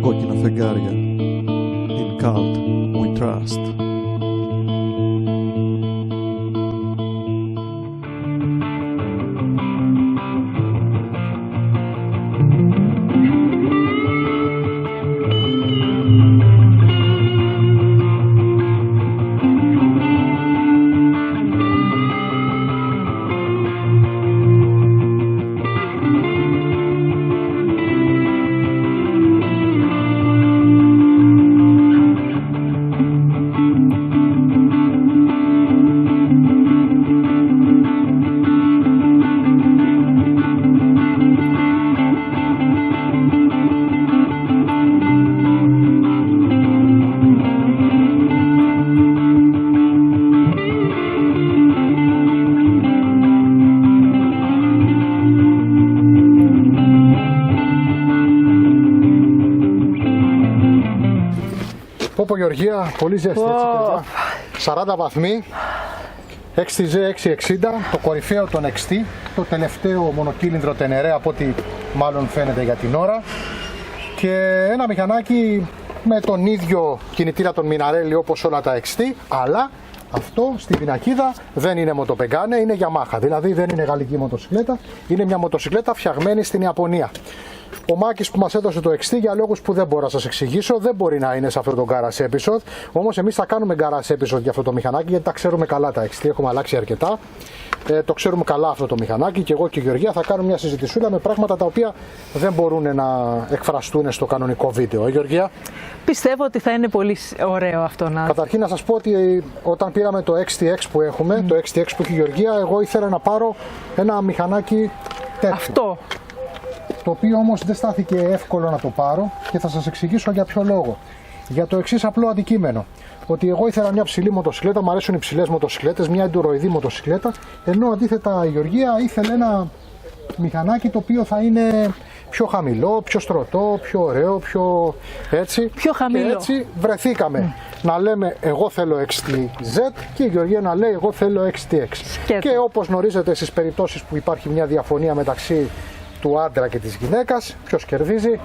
κόκκινα φεγγάρια. In cult we trust. Πόπο Γεωργία, πολύ ζέστη έτσι παιδιά. 40 βαθμοί, 6Z 660, το κορυφαίο των XT, το τελευταίο μονοκύλινδρο Τενερέ από ό,τι μάλλον φαίνεται για την ώρα. Και ένα μηχανάκι με τον ίδιο κινητήρα των Minarelli όπως όλα τα XT, αλλά αυτό στη πινακίδα δεν είναι μοτοπεγκάνε, είναι Yamaha, δηλαδή δεν είναι γαλλική μοτοσυκλέτα, είναι μια μοτοσυκλέτα φτιαγμένη στην Ιαπωνία. Ο Μάκης που μας έδωσε το XT για λόγους που δεν μπορώ να σας εξηγήσω δεν μπορεί να είναι σε αυτό το garage episode. Όμως εμείς θα κάνουμε garage episode για αυτό το μηχανάκι γιατί τα ξέρουμε καλά τα XT, έχουμε αλλάξει αρκετά. Το ξέρουμε καλά αυτό το μηχανάκι και εγώ και η Γεωργία θα κάνουμε μια συζητησούλα με πράγματα τα οποία δεν μπορούν να εκφραστούν στο κανονικό βίντεο. Γεωργία. Πιστεύω ότι θα είναι πολύ ωραίο αυτό να... Καταρχήν να σας πω ότι όταν πήραμε το XTX που έχουμε, το XTX που έχει η Γεωργία, εγώ ήθελα να πάρω ένα μηχανάκι τέτοιο. Αυτό. Το οποίο όμως δεν στάθηκε εύκολο να το πάρω και θα σας εξηγήσω για ποιο λόγο. Για το εξής απλό αντικείμενο. Ότι εγώ ήθελα μια ψηλή μοτοσυκλέτα, μου αρέσουν οι ψηλές μοτοσυκλέτες, μια εντουροειδή μοτοσυκλέτα, ενώ αντίθετα η Γεωργία ήθελε ένα μηχανάκι το οποίο θα είναι πιο χαμηλό, πιο στρωτό, πιο ωραίο, πιο έτσι. Πιο χαμηλό. Και έτσι βρεθήκαμε να λέμε εγώ θέλω XTZ και η Γεωργία να λέει εγώ θέλω XTX. Και όπως γνωρίζετε στις περιπτώσεις που υπάρχει μια διαφωνία μεταξύ του άντρα και της γυναίκας, ποιος κερδίζει?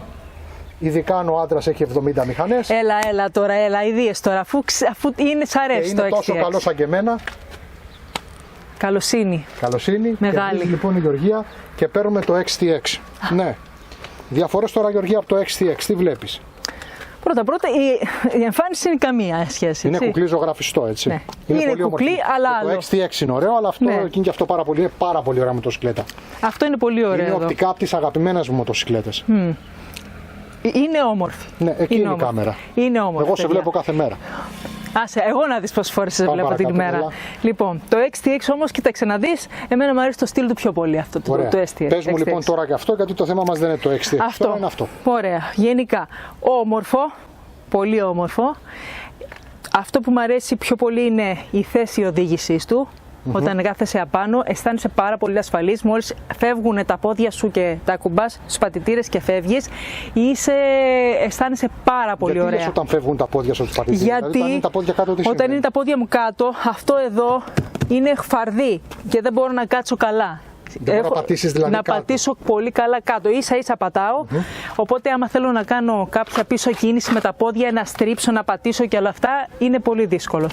Ειδικά αν ο άντρας έχει 70 μηχανές. Έλα τώρα, ιδίες τώρα, αφού είναι σ' αρέσει το XTX. Είναι τόσο καλό σαν και εμένα. Καλοσύνη. Μεγάλη. Κερδίζει λοιπόν η Γεωργία και παίρνουμε το XTX. Ναι. Διαφορές τώρα Γεωργία από το XTX, τι βλέπεις? Πρώτα, η εμφάνιση είναι καμία σχέση. Είναι κουκλί ζωγραφιστό, έτσι. Ναι. Είναι κουκλί, αλλά άλλο. Το XTX είναι ωραίο, αλλά αυτό είναι και αυτό είναι πάρα πολύ ωραία μοτοσυκλέτα. Αυτό είναι πολύ ωραίο. Είναι οπτικά από τις αγαπημένες μου μοτοσυκλέτες. Είναι όμορφη. Ναι, εκεί είναι η κάμερα. Είναι όμορφη. Εγώ σε βλέπω κάθε μέρα. Άσε, εγώ να δεις πόσες φορές σε βλέπω την ημέρα. Λοιπόν, το XTX όμως, κοίταξε να δεις, εμένα μου αρέσει το στυλ του πιο πολύ αυτό το STX. Πες μου λοιπόν τώρα και αυτό, γιατί το θέμα μας δεν είναι το XTX. Αυτό είναι αυτό. Ωραία. Γενικά, όμορφο, πολύ όμορφο. Αυτό που μου αρέσει πιο πολύ είναι η θέση οδήγησής του. Όταν κάθεσαι απάνω, αισθάνεσαι πάρα πολύ ασφαλής. Μόλις φεύγουν τα πόδια σου και τα κουμπάς στους πατητήρες και φεύγεις, αισθάνεσαι πάρα πολύ ωραία. Γιατί όταν φεύγουν τα πόδια σου στους πατητήρες? Γιατί δηλαδή, όταν είναι τα πόδια κάτω, όταν είναι τα πόδια μου κάτω, αυτό εδώ είναι φαρδί και δεν μπορώ να κάτσω καλά. Δεν μπορώ να πατήσεις δηλαδή να κάτω. πατήσω πολύ καλά κάτω, ίσα πατάω, οπότε άμα θέλω να κάνω κάποια πίσω κίνηση με τα πόδια, να στρίψω, να πατήσω και όλα αυτά, είναι πολύ δύσκολο.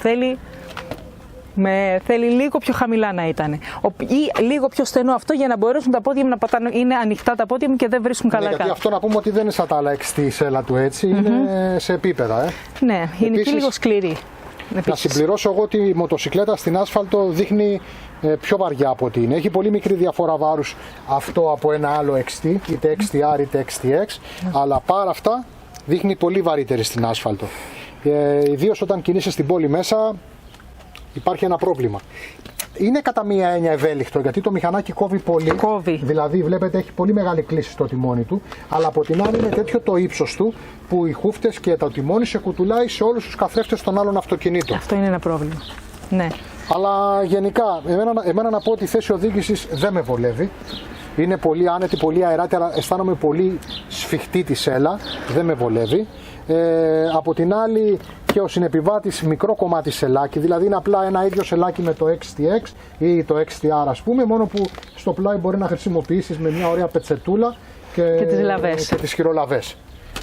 Θέλει λίγο πιο χαμηλά να ήταν ή λίγο πιο στενό αυτό για να μπορέσουν τα πόδια μου να πατάνε. Είναι ανοιχτά τα πόδια μου και δεν βρίσκουν καλά κάτω. Γιατί αυτό να πούμε ότι δεν είναι σαν τα άλλα XT σέλα του έτσι, είναι σε επίπεδα. Ναι, είναι και λίγο σκληρή. Να συμπληρώσω εγώ ότι η μοτοσυκλέτα στην άσφαλτο δείχνει πιο βαριά από ότι είναι. Έχει πολύ μικρή διαφορά βάρους αυτό από ένα άλλο XT, είτε XTR είτε XTX, αλλά πάρα αυτά δείχνει πολύ βαρύτερη στην άσφαλτο. Ιδίως όταν κινείσαι στην πόλη μέσα, υπάρχει ένα πρόβλημα. Είναι κατά μία έννοια ευέλικτο γιατί το μηχανάκι κόβει πολύ. Δηλαδή, βλέπετε, έχει πολύ μεγάλη κλίση στο τιμόνι του. Αλλά από την άλλη είναι τέτοιο το ύψος του που οι χούφτες και το τιμόνι σε κουτουλάει σε όλους τους καθρέφτες των άλλων αυτοκινήτων. Αυτό είναι ένα πρόβλημα. Ναι. Αλλά γενικά, εμένα να πω ότι η θέση οδήγησης δεν με βολεύει. Είναι πολύ άνετη, πολύ αεράτη, αλλά αισθάνομαι πολύ σφιχτή τη σέλα. Δεν με βολεύει. Από την άλλη και ο συνεπιβάτης μικρό κομμάτι σελάκι, δηλαδή είναι απλά ένα ίδιο σελάκι με το XTX ή το XTR ας πούμε, μόνο που στο πλάι μπορεί να χρησιμοποιήσεις με μια ωραία πετσετούλα και τις χειρολαβές.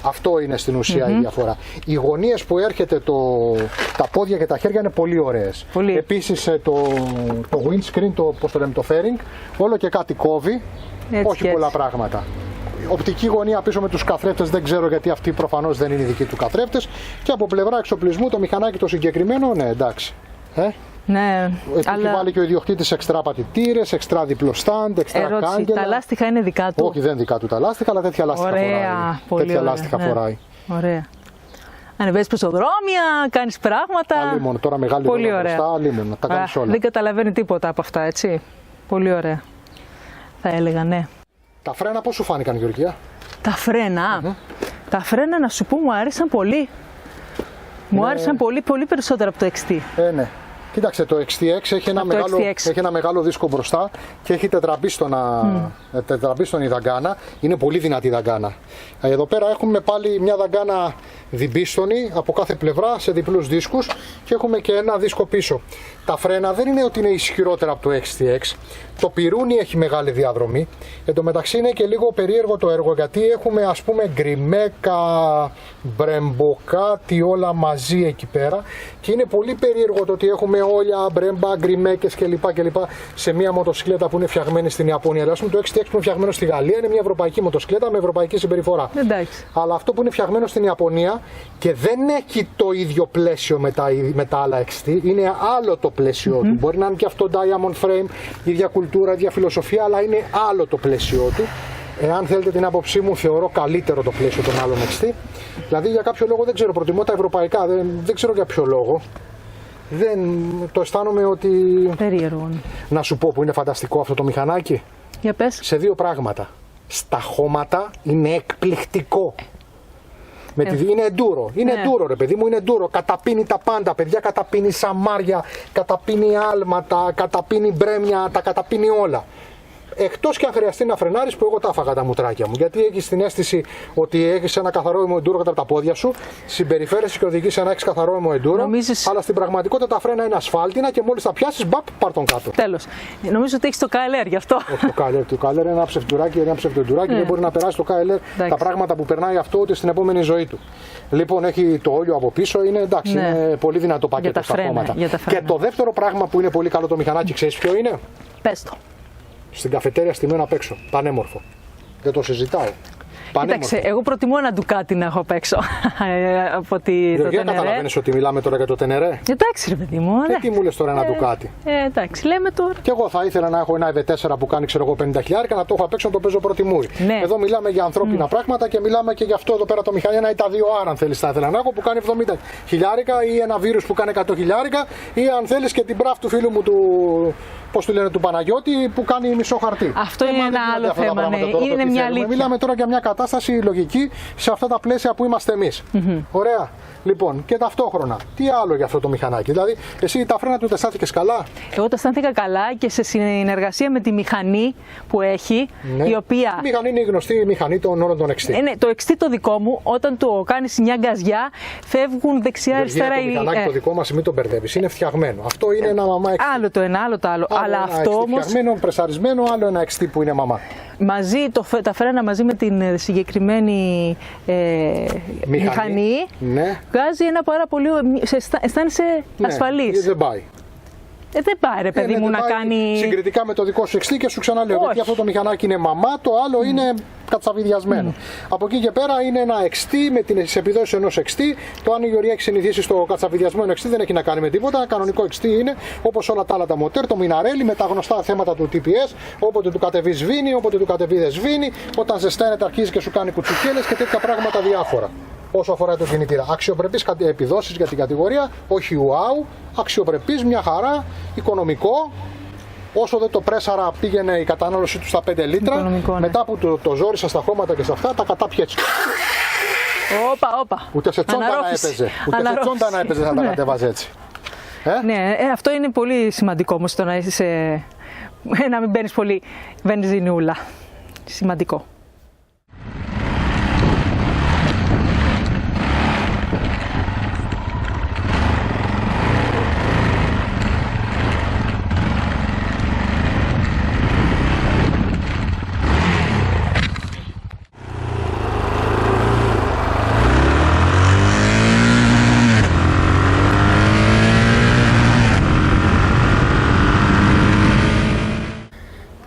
Αυτό είναι στην ουσία η διαφορά. Οι γωνίες που έρχεται τα πόδια και τα χέρια είναι πολύ ωραίες. Επίσης το windscreen, το fairing, όλο και κάτι κόβει, όχι πολλά πράγματα. Οπτική γωνία πίσω με τους καθρέφτες, δεν ξέρω γιατί αυτοί προφανώς δεν είναι δικοί του καθρέφτες. Και από πλευρά εξοπλισμού το μηχανάκι το συγκεκριμένο, ναι, εντάξει. Ναι, έχει βάλει και ο ιδιοκτήτης εξτρά πατητήρες, εξτρά διπλό στάντ, εξτρά κάγκελα. Τα λάστιχα είναι δικά του? Όχι, δεν είναι δικά του τα λάστιχα, αλλά τέτοια λάστιχα φοράει. Τέτοια λάστιχα φοράει. Ωραία. Ανεβαίνεις πεζοδρόμια, κάνεις πράγματα. Αλίμονο, τώρα μεγάλη ρόδα μπροστά, αλίμονο, τα κάνεις όλα. Δεν καταλαβαίνει τίποτα από αυτά, έτσι. Πολύ ωραία. Θα έλεγα, ναι. Τα φρένα πώς σου φάνηκαν, Γεωργία? Τα φρένα, τα φρένα να σου πω μου άρεσαν πολύ. Μου άρεσαν πολύ, πολύ περισσότερο από το XT. Ναι. Κοίταξε, το XT6 έχει ένα μεγάλο δίσκο μπροστά και έχει τετραμπίστονη δαγκάνα. Είναι πολύ δυνατή η δαγκάνα. Εδώ πέρα έχουμε πάλι μια δαγκάνα διμπίστονη από κάθε πλευρά σε διπλούς δίσκους και έχουμε και ένα δίσκο πίσω. Τα φρένα δεν είναι ότι είναι ισχυρότερα από το XT6. Το πυρούνι έχει μεγάλη διαδρομή. Εν τω μεταξύ είναι και λίγο περίεργο το έργο, γιατί έχουμε ας πούμε γκριμέκα, μπρεμποκάτι, όλα μαζί εκεί πέρα. Και είναι πολύ περίεργο το ότι έχουμε όλα μπρέμπα, γκριμέκες κλπ. Σε μια μοτοσυκλέτα που είναι φτιαγμένη στην Ιαπωνία. Δηλαδή το XT6 που είναι φτιαγμένο στη Γαλλία είναι μια ευρωπαϊκή μοτοσυκλέτα με ευρωπαϊκή συμπεριφορά. Εντάξει. Αλλά αυτό που είναι φτιαγμένο στην Ιαπωνία και δεν έχει το ίδιο πλαίσιο με τα άλλα XT, είναι άλλο το πλαίσιο του. Μπορεί να είναι και αυτό diamond frame, ίδια κουλτούρα, ίδια φιλοσοφία, αλλά είναι άλλο το πλαίσιο του. Εάν θέλετε την άποψή μου, θεωρώ καλύτερο το πλαίσιο των άλλων XT. Δηλαδή για κάποιο λόγο δεν ξέρω, προτιμώ τα ευρωπαϊκά, δεν ξέρω για ποιο λόγο. Το αισθάνομαι ότι. Περίεργο. Να σου πω που είναι φανταστικό αυτό το μηχανάκι. Για πες. Σε δύο πράγματα. Στα χώματα είναι εκπληκτικό. Είναι εντούρο. Είναι εντούρο, ρε παιδί μου, είναι εντούρο. Καταπίνει τα πάντα, παιδιά. Καταπίνει σαμάρια, καταπίνει άλματα, καταπίνει μπρέμια, τα καταπίνει όλα. Εκτός και αν χρειαστεί να φρενάρεις, που εγώ τα έφαγα τα μουτράκια μου. Γιατί έχεις την αίσθηση ότι έχεις ένα καθαρό αιμοεντούρο κατά τα πόδια σου, συμπεριφέρεσαι και οδηγείς να έχεις καθαρό αιμοεντούρο. Αλλά στην πραγματικότητα τα φρένα είναι ασφάλτινα και μόλις τα πιάσεις, πάρ' τον κάτω. Τέλος. Νομίζω ότι έχεις το KLR γι' αυτό. Όχι το KLR. Το KLR είναι ένα ψευτοντουράκι, δεν μπορεί να περάσει το KLR τα πράγματα που περνάει αυτό ούτε στην επόμενη ζωή του. Λοιπόν, έχει το όλιο από πίσω, είναι είναι πολύ δυνατό πακέτο στα χώματα. Και το δεύτερο πράγμα που είναι πολύ καλό το μηχανάκι, ξέρεις ποιο είναι? Πες το. Στην καφετέρια στημένο απ' έξω. Πανέμορφο. Δεν το συζητάω. Κοίταξε, εγώ προτιμώ ένα ντουκάτι να έχω απ' έξω από το Τενερέ. Δεν καταλαβαίνεις ότι μιλάμε τώρα για το Τενερέ? Εντάξει, ρε παιδί μου. Τι μου λες τώρα ένα ντουκάτι? Εντάξει, λέμε τώρα. Και εγώ θα ήθελα να έχω ένα EV4 που κάνει 50.000 να το έχω απ' έξω να το παίζω πρώτη μούρη. Ναι. Εδώ μιλάμε για ανθρώπινα πράγματα και μιλάμε και για αυτό εδώ πέρα το μηχανή, ένα ή τα 2R αν θέλεις θα ήθελα να έχω που κάνει 70.000 ή ένα βίρους που κάνει 100.000 ή αν θέλεις και την μπραφ του φίλου μου του Παναγιώτη που κάνει μισό χαρτί. Αυτό είναι ένα άλλο θέμα. Είναι μια αλήθεια. Μιλάμε τώρα για μια κατάσταση λογική σε αυτά τα πλαίσια που είμαστε εμείς. Ωραία. Λοιπόν, και ταυτόχρονα, τι άλλο για αυτό το μηχανάκι? Δηλαδή, εσύ τα φρένα του τα αισθάνθηκες καλά? Εγώ τα αισθάνθηκα καλά και σε συνεργασία με τη μηχανή που έχει, η οποία. Η μηχανή είναι η γνωστή μηχανή των όλων των XT. Ναι, το XT το δικό μου, όταν το κάνεις μια γκαζιά, φεύγουν δεξιά-αριστερά οι. Το μηχανάκι το δικό μας, μην το μπερδεύεις, είναι φτιαγμένο. Αυτό είναι ένα μαμά XT. Άλλο το ένα, άλλο το άλλο. Αλλά αυτό όμως. Φτιαγμένο, πρεσαρισμένο, άλλο ένα XT που είναι μαμά. Μαζί, τα φρένα μαζί με την συγκεκριμένη μηχανή βγάζει ένα πάρα πολύ. Αισθάνεσαι ασφαλής. Δεν πάει. Δεν πάει ρε παιδί μου να κάνει. Συγκριτικά με το δικό σου XT και σου ξαναλέω. Γιατί αυτό το μηχανάκι είναι μαμά, το άλλο είναι κατσαβιδιασμένο. Από εκεί και πέρα είναι ένα XT με τις επιδόσεις ενός XT. Το αν η Γεωργία έχει συνηθίσει στο κατσαβιδιασμένο XT δεν έχει να κάνει με τίποτα. Ένα κανονικό XT είναι όπως όλα τα άλλα τα μοτέρ, το Minarelli με τα γνωστά θέματα του TPS. Όποτε του κατεβεί σβήνει, όποτε του κατεβεί δεν σβήνει. Όταν ζεσταίνεται αρχίζει και σου κάνει κουτσουκέλες και τέτοια πράγματα διάφορα. Όσο αφορά το κινητήρα. Αξιοπρεπείς επιδόσεις για την κατηγορία, όχι wow, αξιοπρεπείς, μια χαρά, οικονομικό. Όσο δεν το πρέσαρα πήγαινε η κατανάλωσή του στα 5 λίτρα, μετά που το ζόρισα στα χώματα και σε αυτά, τα κατάπιε έτσι. Όπα. Ούτε σε τσόντα να έπαιζε. Ούτε σε τσόντα να έπαιζε θα τα κατέβαζε έτσι. Ναι, αυτό είναι πολύ σημαντικό όμως το να είσαι, να μην παίρνεις πολύ βενζινούλα. Σημαντικό.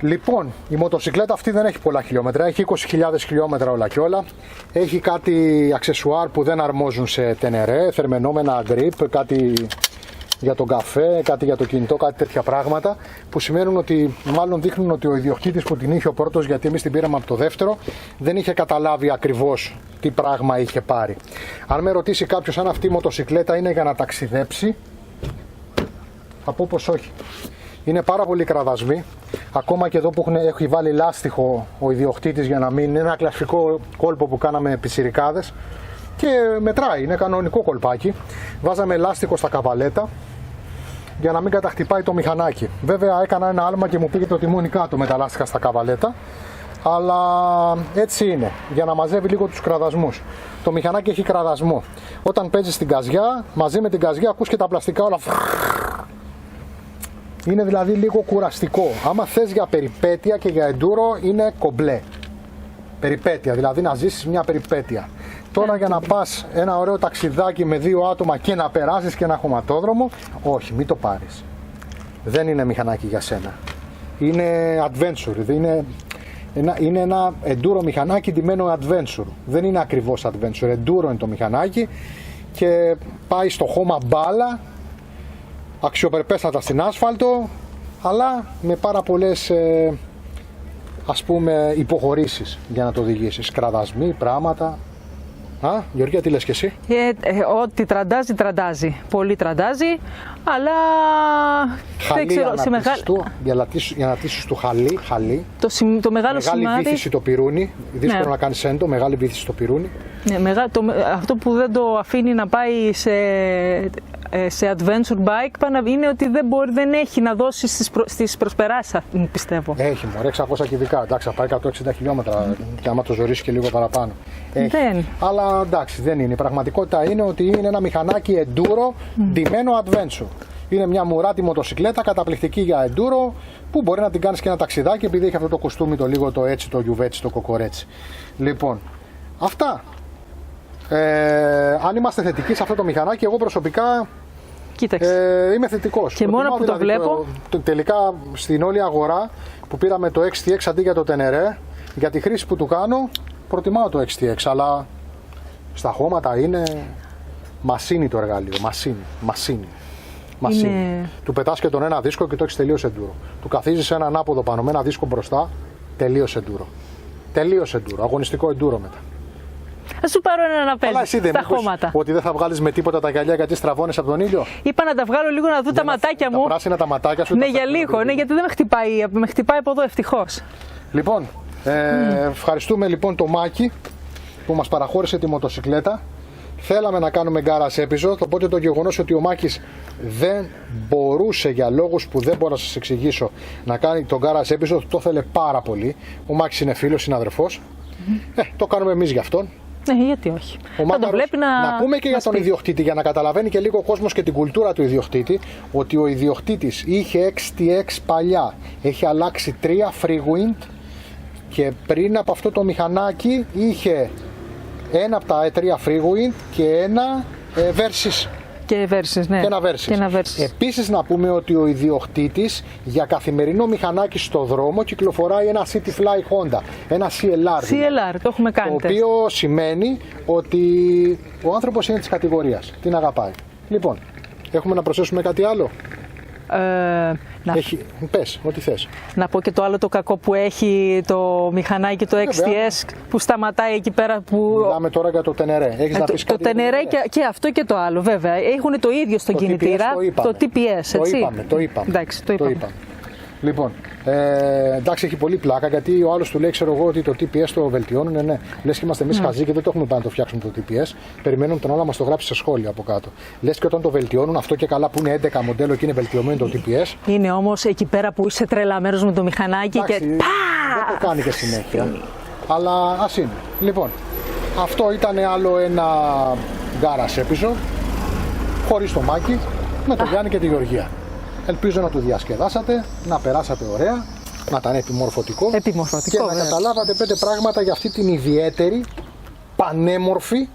Λοιπόν, η μοτοσυκλέτα αυτή δεν έχει πολλά χιλιόμετρα, έχει 20.000 χιλιόμετρα όλα και όλα. Έχει κάτι αξεσουάρ που δεν αρμόζουν σε τενερέ, θερμαινόμενα grip, κάτι για τον καφέ, κάτι για το κινητό, κάτι τέτοια πράγματα που σημαίνουν ότι, μάλλον δείχνουν ότι ο ιδιοκτήτης που την είχε ο πρώτος, γιατί εμείς την πήραμε από το δεύτερο, δεν είχε καταλάβει ακριβώς τι πράγμα είχε πάρει. Αν με ρωτήσει κάποιος αν αυτή η μοτοσυκλέτα είναι για να ταξιδέψει, θα πω πως όχι. Είναι πάρα πολύ κραδασμή. Ακόμα και εδώ που έχει βάλει λάστιχο ο ιδιοκτήτης για να μην είναι ένα κλασικό κόλπο που κάναμε πιτσιρικάδες. Και μετράει, είναι κανονικό κολπάκι. Βάζαμε λάστιχο στα καβαλέτα για να μην καταχτυπάει το μηχανάκι. Βέβαια έκανα ένα άλμα και μου πήγε το τιμόνι κάτω με τα λάστιχα στα καβαλέτα. Αλλά έτσι είναι, για να μαζεύει λίγο τους κραδασμούς. Το μηχανάκι έχει κραδασμό. Όταν παίζεις στην καζιά, μαζί με την καζιά ακούς και τα πλαστικά όλα. Είναι δηλαδή λίγο κουραστικό. Άμα θες για περιπέτεια και για enduro είναι κομπλέ. Περιπέτεια, δηλαδή να ζήσεις μια περιπέτεια. Τώρα για να πας ένα ωραίο ταξιδάκι με 2 άτομα και να περάσεις και ένα χωματόδρομο, όχι, μην το πάρεις. Δεν είναι μηχανάκι για σένα. Είναι adventure, είναι ένα enduro μηχανάκι ντυμένο adventure. Δεν είναι ακριβώς adventure, enduro είναι το μηχανάκι και πάει στο χώμα μπάλα, αξιοπερπέστατα στην άσφαλτο, αλλά με πάρα πολλές ας πούμε υποχωρήσεις για να το οδηγήσεις, κραδασμοί, πράγματα. Γεωργία, τι λες και εσύ? Ό,τι τραντάζει, τραντάζει. Πολύ τραντάζει, αλλά χαλί, δεν ξέρω. Για να τήσεις του χαλί. Το μεγάλο μεγάλη σημάδι. βύθιση το πυρούνι. Δύσκολο Ναι. να κάνεις έντο, μεγάλη βύθιση το πυρούνι. Ναι, αυτό που δεν το αφήνει να πάει σε adventure bike είναι ότι δεν έχει να δώσει στις προσπεράσεις, πιστεύω. Έχει μωρέ 600 κυβικά, εντάξει, θα πάει 160 χιλιόμετρα και άμα το ζωρίσει και λίγο παραπάνω. Έχει. Δεν. Αλλά εντάξει, δεν είναι. Η πραγματικότητα είναι ότι είναι ένα μηχανάκι enduro ντυμένο adventure. Είναι μια μουράτη μοτοσυκλέτα καταπληκτική για enduro που μπορεί να την κάνεις και ένα ταξιδάκι επειδή έχει αυτό το κοστούμι το λίγο το έτσι, το γιουβέτσι, το κοκορέτσι. Λοιπόν, αυτά. Αν είμαστε θετικοί σε αυτό το μηχανάκι, εγώ προσωπικά είμαι θετικός. Και μόνο που το βλέπω. Τελικά στην όλη αγορά που πήραμε το XTX αντί για το Tenere, για τη χρήση που του κάνω, προτιμάω το XTX, αλλά στα χώματα είναι μασίνι το εργαλείο. Μασίνι. Του πετάς και τον ένα δίσκο και το έχεις τελείως enduro. Του καθίζεις ένα ανάποδο πάνω με ένα δίσκο μπροστά, τελείως enduro. Τελείως enduro, αγωνιστικό enduro μετά. Θα σου πάρω ένα να παίζεις στα χώματα. Ότι δεν θα βγάλεις με τίποτα τα γυαλιά γιατί στραβώνεις από τον ήλιο. Είπα να τα βγάλω λίγο να δω τα ματάκια μου. Τα πράσινα τα ματάκια σου. Ναι, για λίγο, ναι, γιατί δεν με χτυπάει από εδώ, ευτυχώς. Λοιπόν, ευχαριστούμε λοιπόν το Μάκη που μας παραχώρησε τη μοτοσυκλέτα. Θέλαμε να κάνουμε garage episode, οπότε το γεγονός ότι ο Μάκης δεν μπορούσε για λόγους που δεν μπορώ να σας εξηγήσω να κάνει το garage episode, το θέλει πάρα πολύ. Ο Μάκης είναι φίλος, συναδελφός. Το κάνουμε εμείς γι' αυτόν. Ναι, γιατί όχι. Θα το βλέπει να πούμε και για τον ιδιοκτήτη, για να καταλαβαίνει και λίγο ο κόσμος και την κουλτούρα του ιδιοκτήτη, ότι ο ιδιοκτήτης είχε XTX παλιά, έχει αλλάξει 3 Freewind και πριν από αυτό το μηχανάκι είχε ένα από τα 3 Freewind και ένα Versys. Και Versys, ναι. Και ένα Versys. Επίσης να πούμε ότι ο ιδιοκτήτης για καθημερινό μηχανάκι στο δρόμο κυκλοφοράει ένα Cityfly Honda, ένα CLR. CLR, το έχουμε κάνει. Το οποίο σημαίνει ότι ο άνθρωπος είναι της κατηγορίας, την αγαπάει. Λοιπόν, έχουμε να προσθέσουμε κάτι άλλο? Πες, ό,τι θες. Να πω και το άλλο το κακό που έχει το μηχανάκι το XTS που σταματάει εκεί πέρα που... Μιλάμε τώρα για το Tenere. Έχεις να πεις κάτι? Το Tenere και αυτό και το άλλο βέβαια. Έχουν το ίδιο στον κινητήρα. Το TPS, έτσι. Το είπαμε. Εντάξει, το είπαμε. Λοιπόν, εντάξει, έχει πολύ πλάκα γιατί ο άλλος του λέει, ξέρω εγώ, ότι το TPS το βελτιώνουν. Ναι, λες και είμαστε εμείς χαζοί και δεν το έχουμε πάει να το φτιάξουμε το TPS. Περιμένουν τον άλλο να μας το γράψει σε σχόλια από κάτω. Λες και όταν το βελτιώνουν, αυτό και καλά που είναι 11 μοντέλο και είναι βελτιωμένο το TPS. Είναι όμως εκεί πέρα που είσαι τρελαμένος με το μηχανάκι. Εντάξει, και. Δεν το κάνει και συνέχεια. Αλλά ας είναι. Λοιπόν, αυτό ήταν άλλο ένα garage episode. Χωρίς το Μάκη, με τον Γιάννη και τη Γεωργία. Ελπίζω να το διασκεδάσατε, να περάσατε ωραία, να ήταν επιμορφωτικό και να καταλάβατε 5 πράγματα για αυτή την ιδιαίτερη, πανέμορφη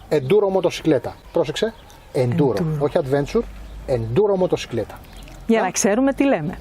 enduro μοτοσυκλέτα. Πρόσεξε, enduro. Όχι adventure, enduro μοτοσυκλέτα. Για να ξέρουμε τι λέμε.